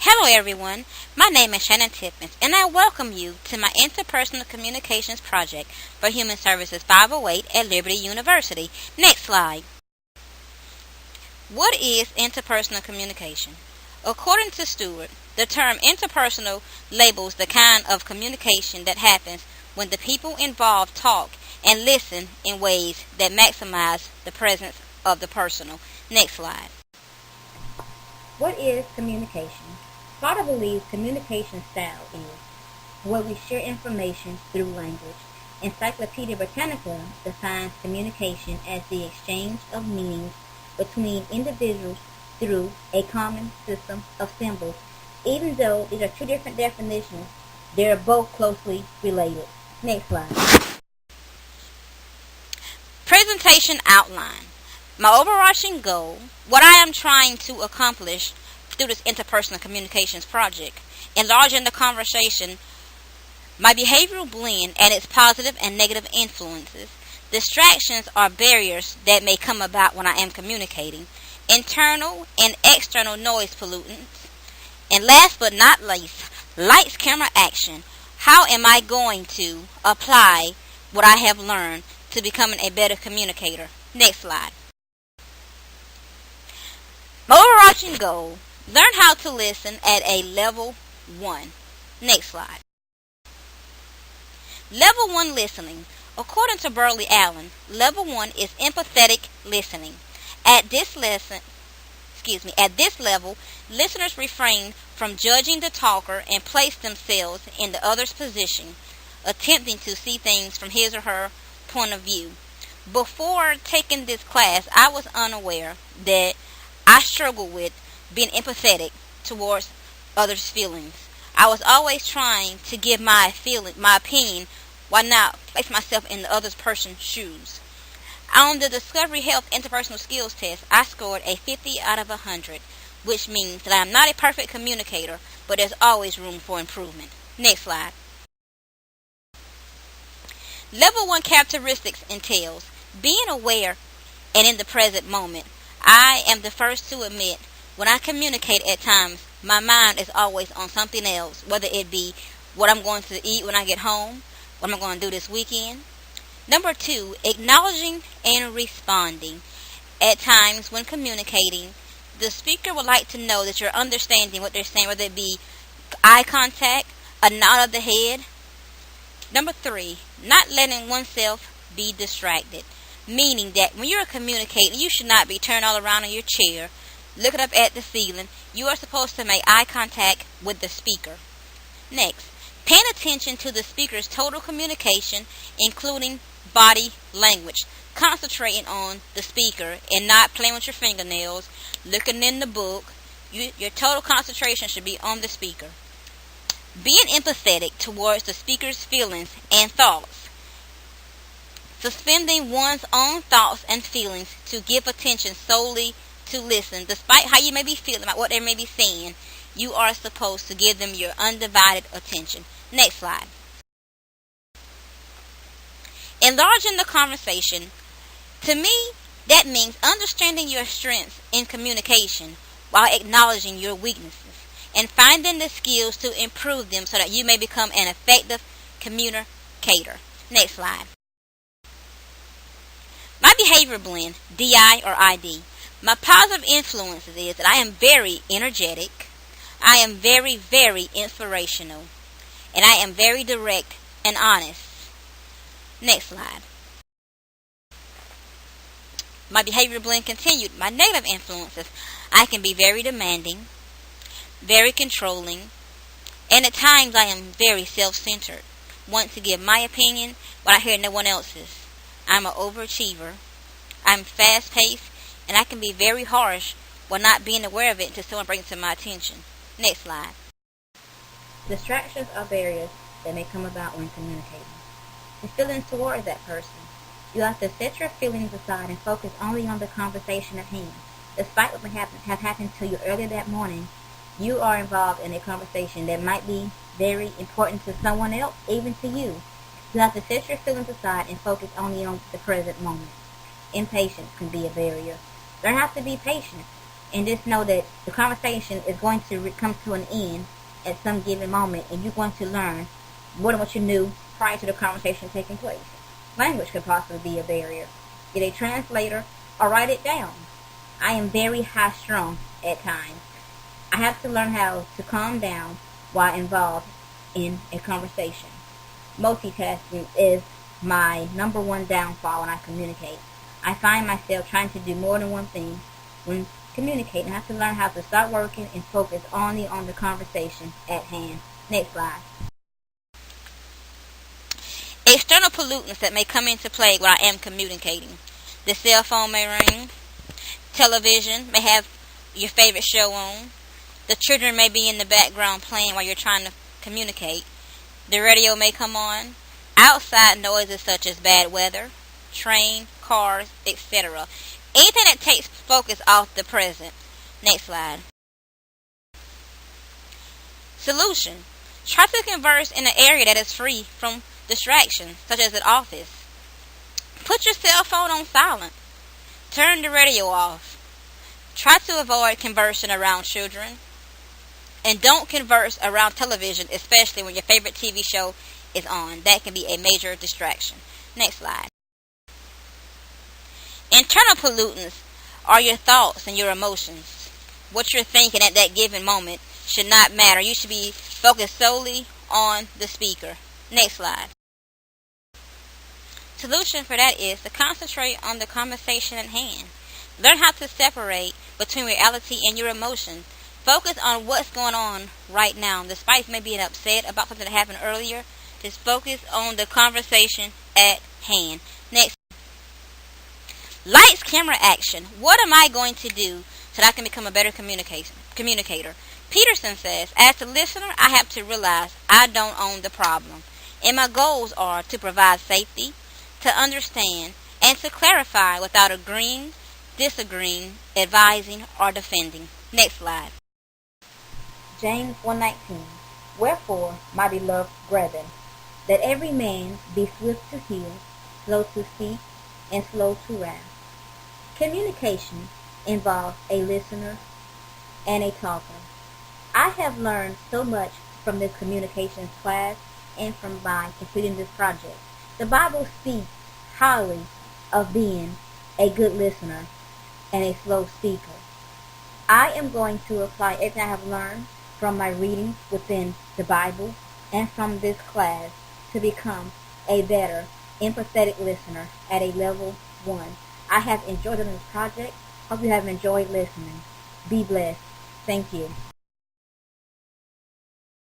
Hello everyone, my name is Shannon Tippins and I welcome you to my Interpersonal Communications project for Human Services 508 at Liberty University. Next slide. What is interpersonal communication? According to Stewart, the term interpersonal labels the kind of communication that happens when the people involved talk and listen in ways that maximize the presence of the personal. Next slide. What is communication? Potter believes communication style is where we share information through language. Encyclopedia Britannica defines communication as the exchange of meanings between individuals through a common system of symbols. Even though these are two different definitions, they are both closely related. Next slide. Presentation outline. My overarching goal, what I am trying to accomplish through this interpersonal communications project, enlarging the conversation, my behavioral blend and its positive and negative influences, distractions or barriers that may come about when I am communicating, internal and external noise pollutants, and last but not least, lights, camera, action. How am I going to apply what I have learned to becoming a better communicator? Next slide. My overarching goal, learn how to listen at a level 1. Next slide. Level 1 listening. According to Burley Allen, level 1 is empathetic listening. At this level, listeners refrain from judging the talker and place themselves in the other's position, attempting to see things from his or her point of view. Before taking this class, I was unaware that I struggled with being empathetic towards others' feelings. I was always trying to give my opinion, while not place myself in the other person's shoes. On the Discovery Health Interpersonal Skills Test, I scored a 50 out of 100, which means that I am not a perfect communicator, but there's always room for improvement. Next slide. Level 1 characteristics entails being aware and in the present moment. I am the first to admit, when I communicate at times, my mind is always on something else, whether it be what I'm going to eat when I get home, what am I going to do this weekend. Number 2, acknowledging and responding. At times when communicating, the speaker would like to know that you're understanding what they're saying, whether it be eye contact, a nod of the head. Number 3, not letting oneself be distracted. Meaning that when you're communicating, you should not be turned all around in your chair, looking up at the ceiling. You are supposed to make eye contact with the speaker. Next, paying attention to the speaker's total communication, including body language. Concentrating on the speaker and not playing with your fingernails, looking in the book. Your total concentration should be on the speaker. Being empathetic towards the speaker's feelings and thoughts. Suspending one's own thoughts and feelings to give attention solely to listen. Despite how you may be feeling about what they may be saying, you are supposed to give them your undivided attention. Next slide. Enlarging the conversation. To me, that means understanding your strengths in communication while acknowledging your weaknesses and finding the skills to improve them so that you may become an effective communicator. Next slide. My behavior blend, DI or ID. My positive influences is that I am very energetic, I am very, very inspirational, and I am very direct and honest. Next slide. My behavior blend continued. My negative influences, I can be very demanding, very controlling, and at times I am very self-centered, want to give my opinion but I hear no one else's. I'm an overachiever. I'm fast-paced, and I can be very harsh while not being aware of it until someone brings it to my attention. Next slide. Distractions are barriers that may come about when communicating. Your feelings towards that person. You have to set your feelings aside and focus only on the conversation at hand. Despite what may have happened to you earlier that morning, you are involved in a conversation that might be very important to someone else, even to you. You have to set your feelings aside and focus only on the present moment. Impatience can be a barrier. Learn how to be patient. And just know that the conversation is going to come to an end at some given moment, and you're going to learn more than what you knew prior to the conversation taking place. Language could possibly be a barrier. Get a translator or write it down. I am very high-strung at times. I have to learn how to calm down while involved in a conversation. Multitasking is my number one downfall when I communicate. I find myself trying to do more than one thing when communicating. I have to learn how to stop working and focus only on the conversation at hand. Next slide. External pollutants that may come into play when I am communicating. The cell phone may ring. Television may have your favorite show on. The children may be in the background playing while you're trying to communicate. The radio may come on. Outside noises such as bad weather, train, cars, etc. Anything that takes focus off the present. Next slide. Solution. Try to converse in an area that is free from distractions, such as an office. Put your cell phone on silent. Turn the radio off. Try to avoid conversing around children. And don't converse around television, especially when your favorite TV show is on. That can be a major distraction. Next slide. Internal pollutants are your thoughts and your emotions. What you're thinking at that given moment should not matter. You should be focused solely on the speaker. Next slide. Solution for that is to concentrate on the conversation at hand. Learn how to separate between reality and your emotions. Focus on what's going on right now. Despite maybe being upset about something that happened earlier, just focus on the conversation at hand. Next. Lights, camera, action. What am I going to do so that I can become a better communicator? Peterson says, as the listener, I have to realize I don't own the problem. And my goals are to provide safety, to understand, and to clarify without agreeing, disagreeing, advising, or defending. Next slide. James 1:19. Wherefore, my beloved brethren, let every man be swift to hear, slow to speak, and slow to wrath. Communication involves a listener and a talker. I have learned so much from this communications class and from my completing this project. The Bible speaks highly of being a good listener and a slow speaker. I am going to apply everything I have learned from my readings within the Bible and from this class to become a better empathetic listener at a level 1. I have enjoyed doing this project. Hope you have enjoyed listening. Be blessed. Thank you.